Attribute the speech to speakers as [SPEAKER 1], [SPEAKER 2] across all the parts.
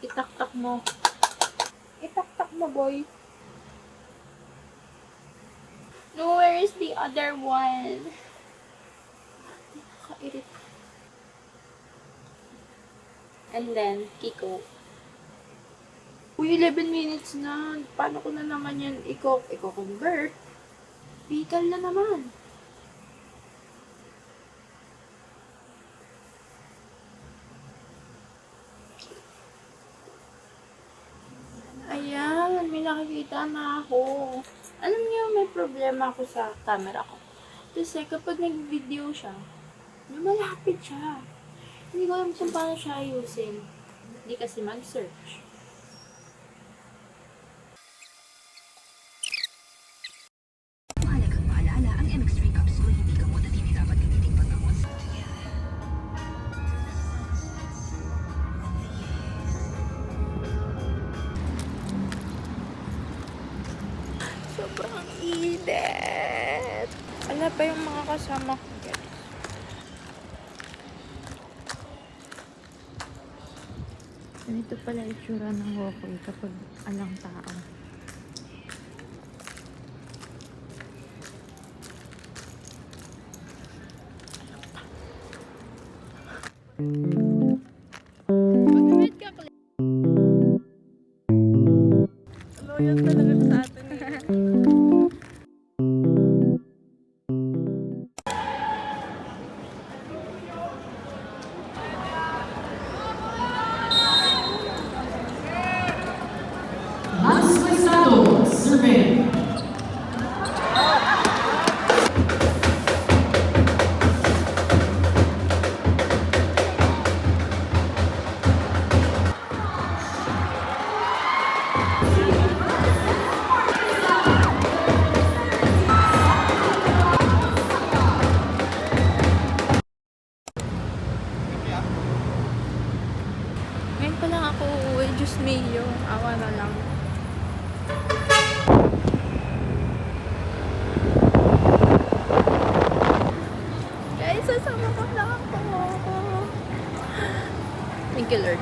[SPEAKER 1] Itaktak mo. Itaktak mo, boy. No, where is the other one? Nakakairit. And then, Kiko. Uy, 11 minutes na. Paano ko na naman yan i-convert? Pickle na naman. Ayan, may nakikita na ako. Alam niyo, may problema ako sa camera ko. Kasi kapag nag-video siya, lumalapit siya. Hindi ko alam kung paano siya ayusin. Hindi kasi mag-search.
[SPEAKER 2] Mahalagang paalala, ang MX3 capsule hindi gamot at hindi dapat gamitin paggamot.
[SPEAKER 1] Sobrang init. Wala pa yung mga kasama ko, guys. Ganito pala itsura ng Wokoy kapag alang tao. Mag-red ka, Clay. Loyal talaga sa atin.
[SPEAKER 3] Mas Pesado, survey.
[SPEAKER 1] Ngayon pa lang ako uuwi. Diyos mayo. Awa na lang. Guys, sasama ko lang ako. Thank you, Lord.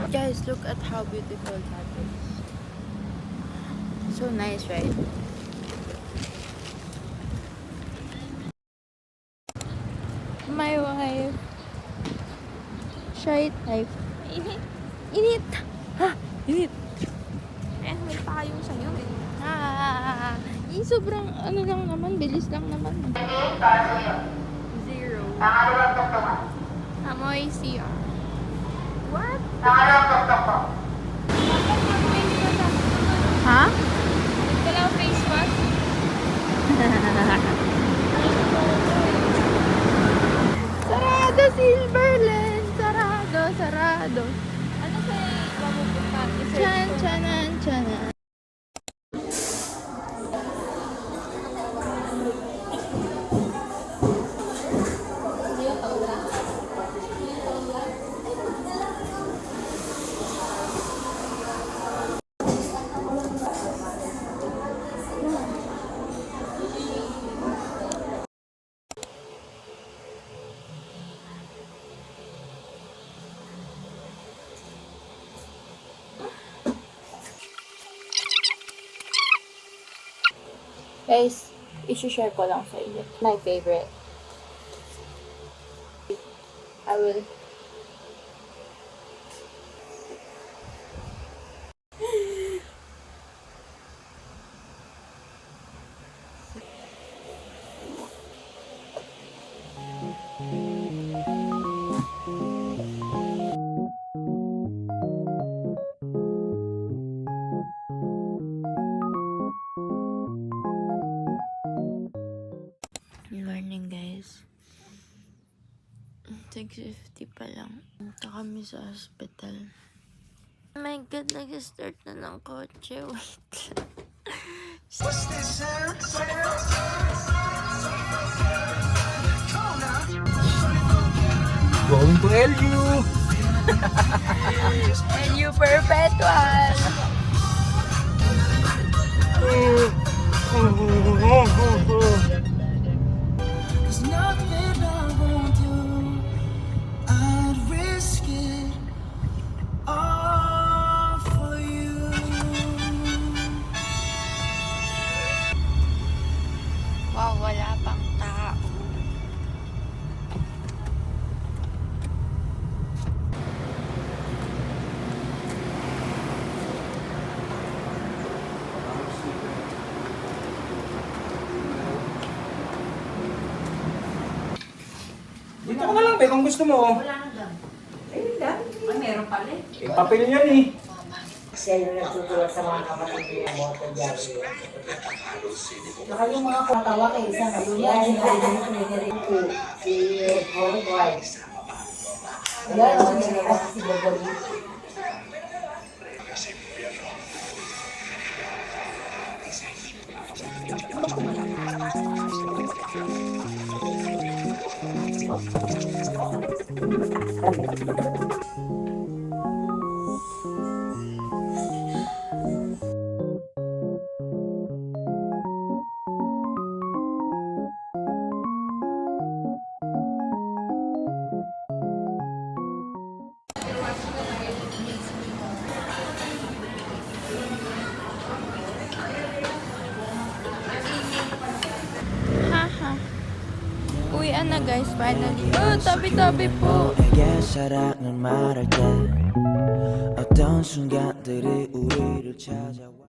[SPEAKER 1] Guys, look at how beautiful that is. So nice, right? My wife. Shy type. Init. Init. Ha! Init. Eh, may payong sa'yo eh. Ah! Sobrang ano lang naman, bilis lang naman. Zero. Amoy CR. What? Ha? Wala face mask? Sarado, Silverland! Sarado, sarado. Ano kaya mapupunta? Chan, chanan, chanan. Guys, isi-share ko lang sa inyo. My favorite. I will pa lang. Punta kami sa hospital. Oh my God, nag-start na ng kotse. Wait lang.
[SPEAKER 4] Going to LU!
[SPEAKER 1] LU Perpetual!
[SPEAKER 5] There's nothing I won't do. I'd risk it all for you.
[SPEAKER 1] Wow, wala pang tao.
[SPEAKER 4] Dito ko na lang, be, kung gusto mo.
[SPEAKER 6] Wala nang dam. Ay, meron pala eh.
[SPEAKER 4] Eh, papel yan eh.
[SPEAKER 7] Siya yung nagtutulak sa mga kapatid niya mo at nagyari. Saka yung mga katawa kay isang yan, si Worldwide. Yan, si Boboli.
[SPEAKER 1] Haha. Uwian na guys, finally. Oh, tabi-tabi po.
[SPEAKER 5] 내게 사랑을 말할 때 어떤 순간들이 우리를 찾아와